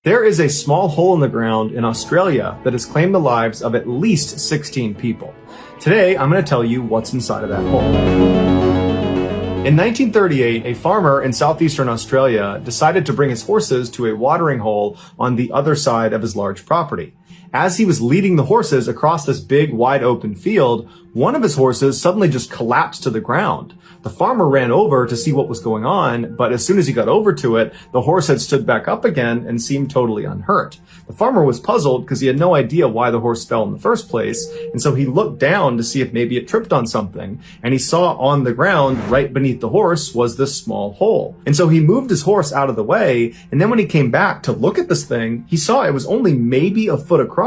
There is a small hole in the ground in Australia that has claimed the lives of at least 16 people. Today, I'm going to tell you what's inside of that hole. In 1938, a farmer in southeastern Australia decided to bring his horses to a watering hole on the other side of his large property. As he was leading the horses across this big, wide open field, one of his horses suddenly just collapsed to the ground. The farmer ran over to see what was going on, but as soon as he got over to it, the horse had stood back up again and seemed totally unhurt. The farmer was puzzled because he had no idea why the horse fell in the first place, and so he looked down to see if maybe it tripped on something, and he saw on the ground right beneath the horse was this small hole. And so he moved his horse out of the way, and then when he came back to look at this thing, he saw it was only maybe a foot across,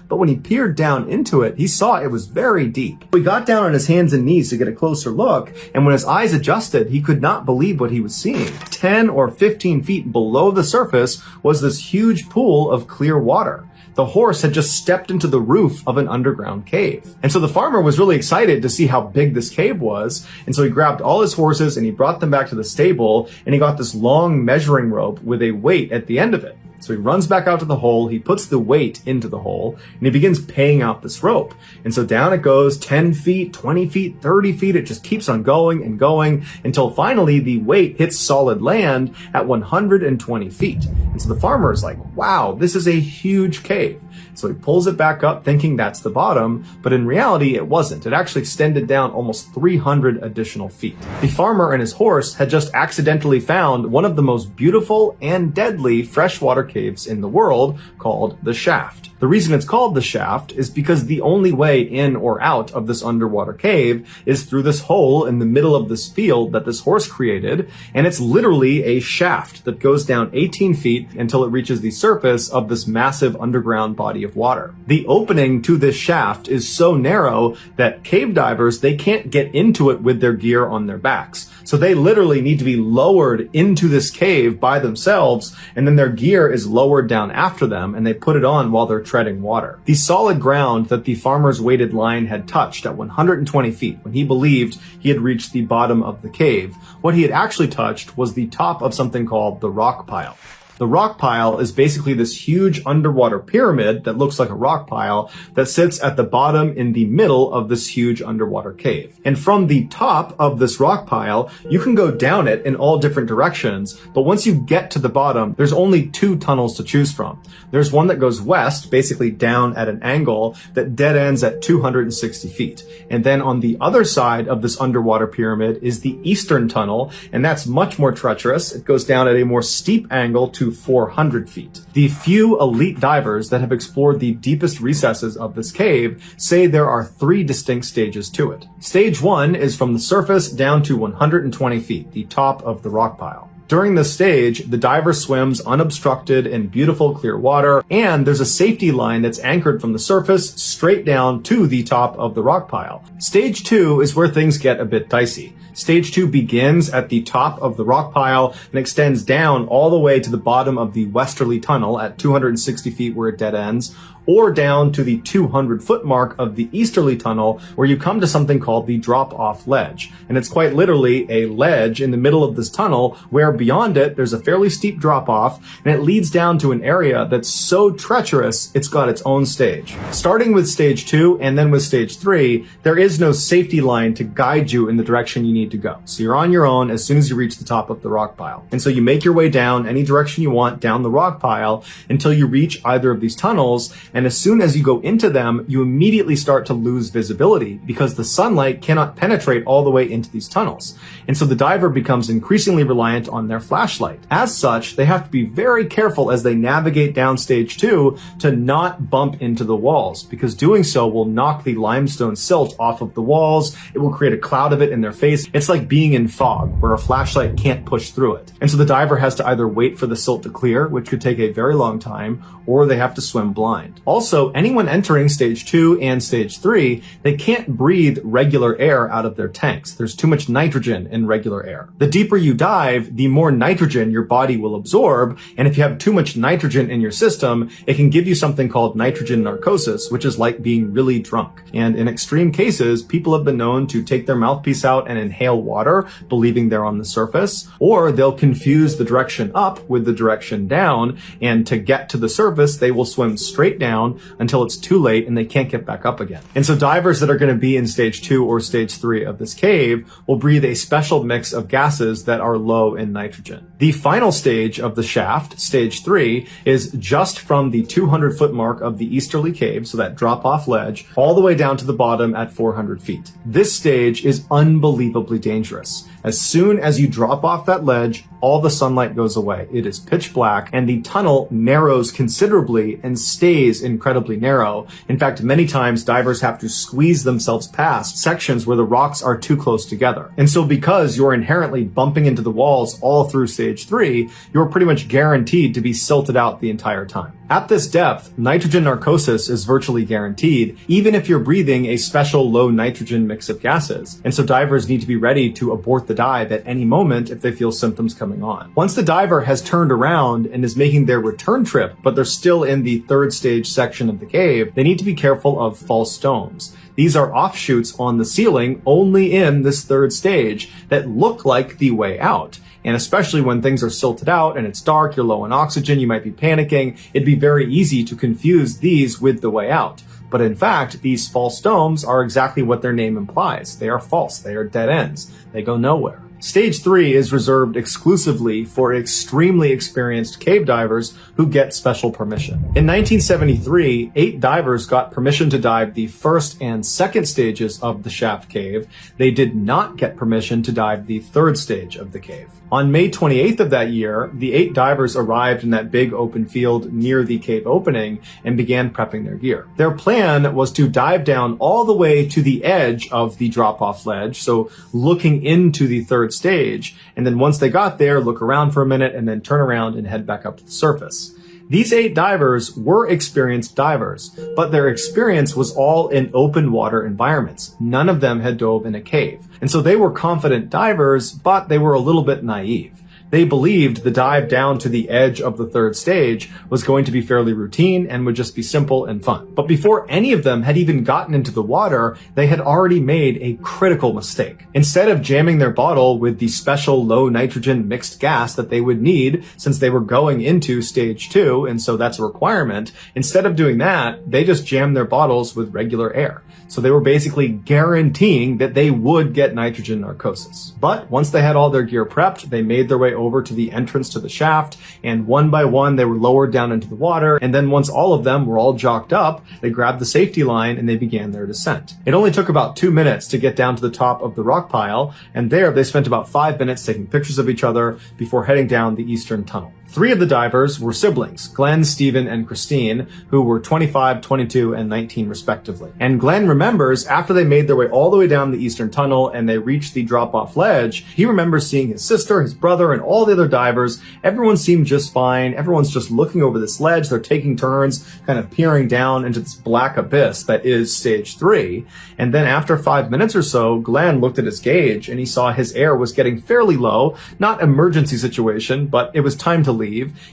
but when he peered down into it, he saw it was very deep. He got down on his hands and knees to get a closer look, and when his eyes adjusted, he could not believe what he was seeing. 10 or 15 feet below the surface was this huge pool of clear water. The horse had just stepped into the roof of an underground cave. And so the farmer was really excited to see how big this cave was, and so he grabbed all his horses and he brought them back to the stable, and he got this long measuring rope with a weight at the end of it. So he runs back out to the hole, he puts the weight into the hole, and he begins paying out this rope. And so down it goes, 10 feet, 20 feet, 30 feet, it just keeps on going and going until finally the weight hits solid land at 120 feet. And so the farmer is like, wow, this is a huge cave. So he pulls it back up thinking that's the bottom, but in reality it wasn't. It actually extended down almost 300 additional feet. The farmer and his horse had just accidentally found one of the most beautiful and deadly freshwater caves in the world, called the Shaft. The reason it's called the Shaft is because the only way in or out of this underwater cave is through this hole in the middle of this field that this horse created, and it's literally a shaft that goes down 18 feet until it reaches the surface of this massive underground body of water. The opening to this shaft is so narrow that cave divers, they can't get into it with their gear on their backs. So they literally need to be lowered into this cave by themselves, and then their gear is lowered down after them, and they put it on while they're treading water. The solid ground that the farmer's weighted line had touched at 120 feet when he believed he had reached the bottom of the cave, what he had actually touched was the top of something called the rock pile. The rock pile is basically this huge underwater pyramid that looks like a rock pile that sits at the bottom in the middle of this huge underwater cave. And from the top of this rock pile, you can go down it in all different directions, but once you get to the bottom, there's only two tunnels to choose from. There's one that goes west, basically down at an angle that dead ends at 260 feet. And then on the other side of this underwater pyramid is the eastern tunnel, and that's much more treacherous. It goes down at a more steep angle to 400 feet. The few elite divers that have explored the deepest recesses of this cave say there are 3 distinct stages to it. Stage 1 is from the surface down to 120 feet, the top of the rock pile. During this stage, the diver swims unobstructed in beautiful clear water, and there's a safety line that's anchored from the surface straight down to the top of the rock pile. Stage 2 is where things get a bit dicey. Stage 2 begins at the top of the rock pile and extends down all the way to the bottom of the westerly tunnel at 260 feet where it dead ends, or down to the 200-foot mark of the easterly tunnel where you come to something called the drop-off ledge. And it's quite literally a ledge in the middle of this tunnel where beyond it there's a fairly steep drop-off, and it leads down to an area that's so treacherous it's got its own stage. Starting with stage 2 and then with stage 3, there is no safety line to guide you in the direction you need to go. So you're on your own as soon as you reach the top of the rock pile. And so you make your way down any direction you want down the rock pile until you reach either of these tunnels, and as soon as you go into them, you immediately start to lose visibility because the sunlight cannot penetrate all the way into these tunnels. And so the diver becomes increasingly reliant on their flashlight. As such, they have to be very careful as they navigate down stage 2 to not bump into the walls, because doing so will knock the limestone silt off of the walls. It will create a cloud of it in their face. It's like being in fog where a flashlight can't push through it. And so the diver has to either wait for the silt to clear, which could take a very long time, or they have to swim blind. Also, anyone entering stage 2 and stage 3, they can't breathe regular air out of their tanks. There's too much nitrogen in regular air. The deeper you dive, the more nitrogen your body will absorb, and if you have too much nitrogen in your system, it can give you something called nitrogen narcosis, which is like being really drunk. And in extreme cases, people have been known to take their mouthpiece out and inhale inhale water, believing they're on the surface, or they'll confuse the direction up with the direction down, and to get to the surface, they will swim straight down until it's too late and they can't get back up again. And so divers that are going to be in stage 2 or stage 3 of this cave will breathe a special mix of gases that are low in nitrogen. The final stage of the shaft, stage 3, is just from the 200-foot mark of the easterly cave, so that drop-off ledge, all the way down to the bottom at 400 feet. This stage is unbelievably dangerous. As soon as you drop off that ledge, all the sunlight goes away. It is pitch black, and the tunnel narrows considerably and stays incredibly narrow. In fact, many times divers have to squeeze themselves past sections where the rocks are too close together. And so because you're inherently bumping into the walls all through stage 3, you're pretty much guaranteed to be silted out the entire time. At this depth, nitrogen narcosis is virtually guaranteed, even if you're breathing a special low nitrogen mix of gases. And so divers need to be ready to abort the dive at any moment if they feel symptoms coming on. Once the diver has turned around and is making their return trip, but they're still in the 3rd stage section of the cave, they need to be careful of false domes. These are offshoots on the ceiling only in this 3rd stage that look like the way out. And especially when things are silted out and it's dark, you're low on oxygen, you might be panicking, it'd be very easy to confuse these with the way out. But in fact, these false domes are exactly what their name implies. They are false. They are dead ends. They go nowhere. Stage 3 is reserved exclusively for extremely experienced cave divers who get special permission. In 1973, 8 divers got permission to dive the 1st and 2nd stages of the shaft cave. They did not get permission to dive the 3rd stage of the cave. On May 28th of that year, the 8 divers arrived in that big open field near the cave opening and began prepping their gear. Their plan was to dive down all the way to the edge of the drop-off ledge, so looking into the 3rd stage, and then once they got there, look around for a minute and then turn around and head back up to the surface. These 8 divers were experienced divers, but their experience was all in open water environments. None of them had dove in a cave. And so they were confident divers, but they were a little bit naive. They believed the dive down to the edge of the 3rd stage was going to be fairly routine and would just be simple and fun. But before any of them had even gotten into the water, they had already made a critical mistake. Instead of jamming their bottle with the special low nitrogen mixed gas that they would need since they were going into stage 2, and so that's a requirement, instead of doing that, they just jammed their bottles with regular air. So they were basically guaranteeing that they would get nitrogen narcosis. But once they had all their gear prepped, they made their way over to the entrance to the shaft, and one by one they were lowered down into the water, and then once all of them were all jocked up, they grabbed the safety line and they began their descent. It only took about 2 minutes to get down to the top of the rock pile, and there they spent about 5 minutes taking pictures of each other before heading down the eastern tunnel. 3 of the divers were siblings, Glenn, Stephen, and Christine, who were 25, 22, and 19 respectively. And Glenn remembers after they made their way all the way down the eastern tunnel and they reached the drop-off ledge, he remembers seeing his sister, his brother, and all the other divers. Everyone seemed just fine. Everyone's just looking over this ledge. They're taking turns, kind of peering down into this black abyss that is stage 3. And then after 5 minutes or so, Glenn looked at his gauge and he saw his air was getting fairly low. Not emergency situation, but it was time to leave.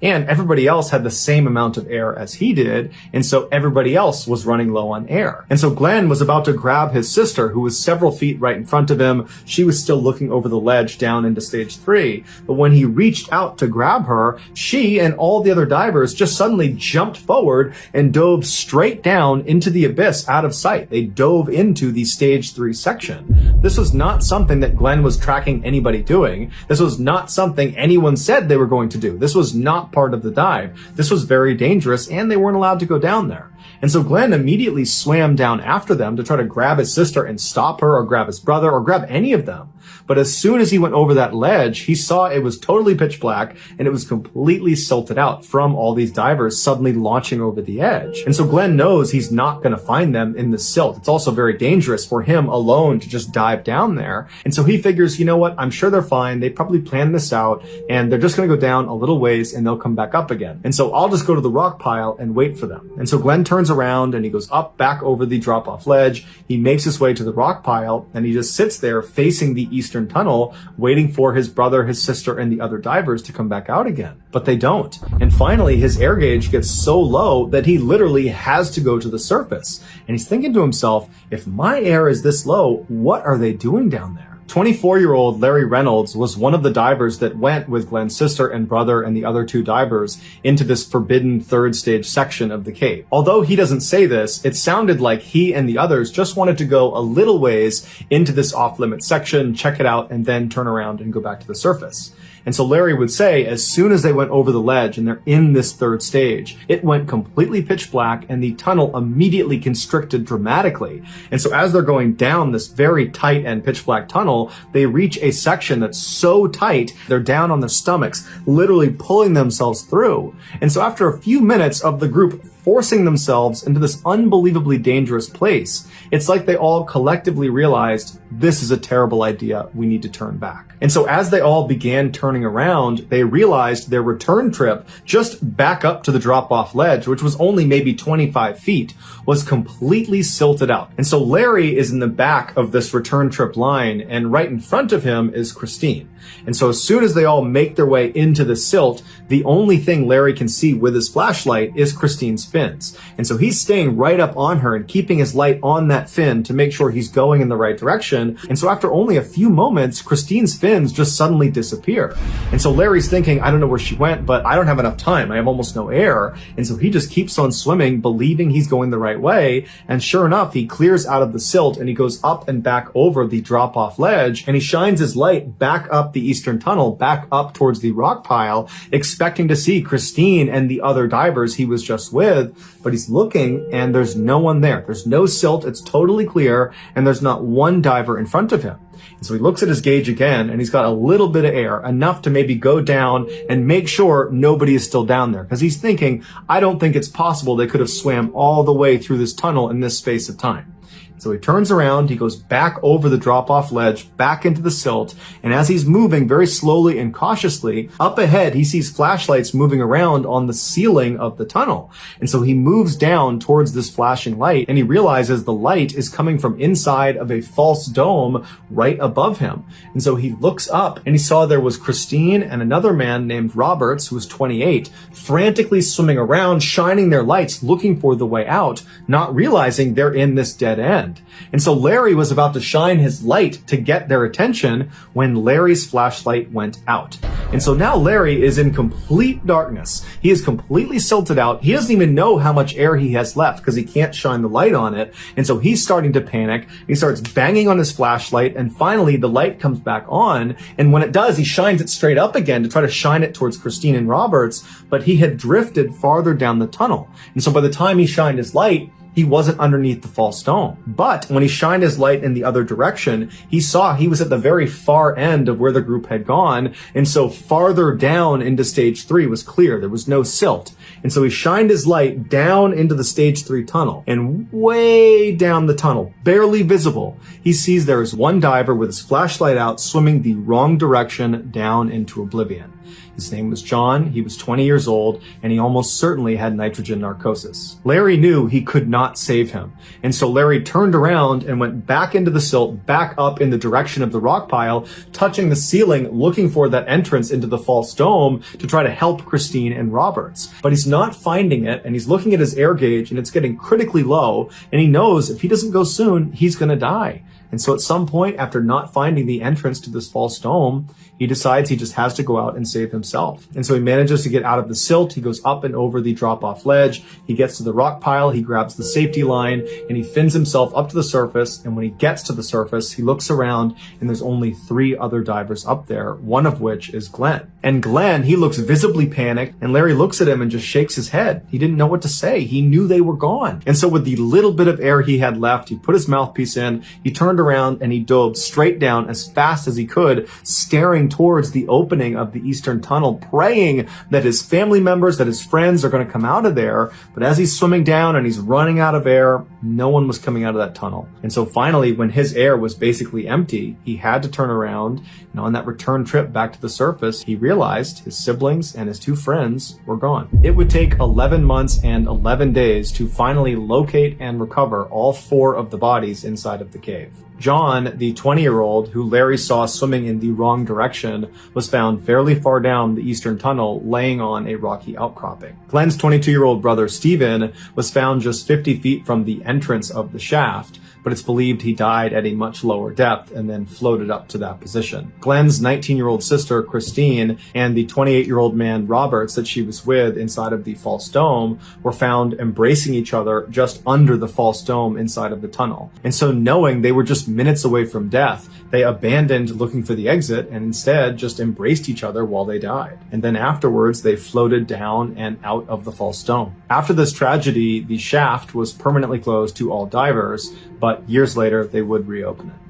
And everybody else had the same amount of air as he did, and so everybody else was running low on air. And so Glenn was about to grab his sister, who was several feet right in front of him. She was still looking over the ledge down into stage 3, but when he reached out to grab her, she and all the other divers just suddenly jumped forward and dove straight down into the abyss out of sight. They dove into the stage 3 section. This was not something that Glenn was tracking anybody doing. This was not something anyone said they were going to do. This was not part of the dive. This was very dangerous, and they weren't allowed to go down there. And so Glenn immediately swam down after them to try to grab his sister and stop her, or grab his brother, or grab any of them. But as soon as he went over that ledge, he saw it was totally pitch black and it was completely silted out from all these divers suddenly launching over the edge. And so Glenn knows he's not going to find them in the silt. It's also very dangerous for him alone to just dive down there. And so he figures, you know what? I'm sure they're fine. They probably planned this out and they're just going to go down a little ways and they'll come back up again. And so I'll just go to the rock pile and wait for them. And so Glenn turns around and he goes up back over the drop-off ledge. He makes his way to the rock pile and he just sits there facing the eastern tunnel, waiting for his brother, his sister, and the other divers to come back out again. But they don't. And finally, his air gauge gets so low that he literally has to go to the surface. And he's thinking to himself, if my air is this low, what are they doing down there? 24-year-old Larry Reynolds was one of the divers that went with Glenn's sister and brother and the other 2 divers into this forbidden 3rd stage section of the cave. Although he doesn't say this, it sounded like he and the others just wanted to go a little ways into this off-limits section, check it out, and then turn around and go back to the surface. And so Larry would say, as soon as they went over the ledge and they're in this 3rd stage, it went completely pitch black and the tunnel immediately constricted dramatically. And so as they're going down this very tight and pitch black tunnel, they reach a section that's so tight, they're down on their stomachs, literally pulling themselves through. And so after a few minutes of the group forcing themselves into this unbelievably dangerous place, it's like they all collectively realized, this is a terrible idea, we need to turn back. And so as they all began turning around, they realized their return trip just back up to the drop-off ledge, which was only maybe 25 feet, was completely silted out. And so Larry is in the back of this return trip line, and right in front of him is Christine. And so as soon as they all make their way into the silt, the only thing Larry can see with his flashlight is Christine's fins. And so he's staying right up on her and keeping his light on that fin to make sure he's going in the right direction. And so after only a few moments, Christine's fins just suddenly disappear. And so Larry's thinking, I don't know where she went, but I don't have enough time. I have almost no air. And so he just keeps on swimming, believing he's going the right way. And sure enough, he clears out of the silt and he goes up and back over the drop-off ledge, and he shines his light back up the eastern tunnel, back up towards the rock pile, expecting to see Christine and the other divers he was just with. But he's looking and there's no one there. There's no silt. It's totally clear. And there's not one diver in front of him. And so he looks at his gauge again, and he's got a little bit of air, enough to maybe go down and make sure nobody is still down there. Because he's thinking, I don't think it's possible they could have swam all the way through this tunnel in this space of time. So he turns around, he goes back over the drop-off ledge, back into the silt, and as he's moving very slowly and cautiously, up ahead he sees flashlights moving around on the ceiling of the tunnel. And so he moves down towards this flashing light, and he realizes the light is coming from inside of a false dome right above him. And so he looks up, and he saw there was Christine and another man named Roberts, who was 28, frantically swimming around, shining their lights, looking for the way out, not realizing they're in this dead end. And so Larry was about to shine his light to get their attention when Larry's flashlight went out. And so now Larry is in complete darkness. He is completely silted out. He doesn't even know how much air he has left because he can't shine the light on it. And so he's starting to panic. He starts banging on his flashlight, and finally the light comes back on. And when it does, he shines it straight up again to try to shine it towards Christine and Roberts, but he had drifted farther down the tunnel. And so by the time he shined his light, he wasn't underneath the false dome. But when he shined his light in the other direction, he saw he was at the very far end of where the group had gone. And so farther down into stage 3 was clear. There was no silt. And so he shined his light down into the stage 3 tunnel, and way down the tunnel, barely visible, he sees there is one diver with his flashlight out swimming the wrong direction down into oblivion. His name was John, he was 20 years old, and he almost certainly had nitrogen narcosis. Larry knew he could not save him, and so Larry turned around and went back into the silt, back up in the direction of the rock pile, touching the ceiling, looking for that entrance into the false dome to try to help Christine and Roberts. But he's not finding it, and he's looking at his air gauge, and it's getting critically low, and he knows if he doesn't go soon, he's gonna die. And so at some point, after not finding the entrance to this false dome, he decides he just has to go out and save himself. And so he manages to get out of the silt. He goes up and over the drop-off ledge. He gets to the rock pile. He grabs the safety line and he fins himself up to the surface. And when he gets to the surface, he looks around and there's only 3 other divers up there, one of which is Glenn. And Glenn, he looks visibly panicked, and Larry looks at him and just shakes his head. He didn't know what to say. He knew they were gone. And so with the little bit of air he had left, he put his mouthpiece in, he turned around and he dove straight down as fast as he could, staring towards the opening of the eastern tunnel, praying that his family members, that his friends are going to come out of there. But as he's swimming down and he's running out of air, no one was coming out of that tunnel. And so finally, when his air was basically empty, he had to turn around, and on that return trip back to the surface, he realized his siblings and his 2 friends were gone. It would take 11 months and 11 days to finally locate and recover all 4 of the bodies inside of the cave. John, the 20-year-old who Larry saw swimming in the wrong direction, was found fairly far down the eastern tunnel, laying on a rocky outcropping. Glenn's 22-year-old brother, Steven, was found just 50 feet from the entrance of the shaft, but it's believed he died at a much lower depth and then floated up to that position. Glenn's 19-year-old sister, Christine, and the 28-year-old man, Roberts, that she was with inside of the false dome were found embracing each other just under the false dome inside of the tunnel. And so, knowing they were just minutes away from death, they abandoned looking for the exit and instead just embraced each other while they died. And then afterwards, they floated down and out of the false dome. After this tragedy, the shaft was permanently closed to all divers, but years later, they would reopen it.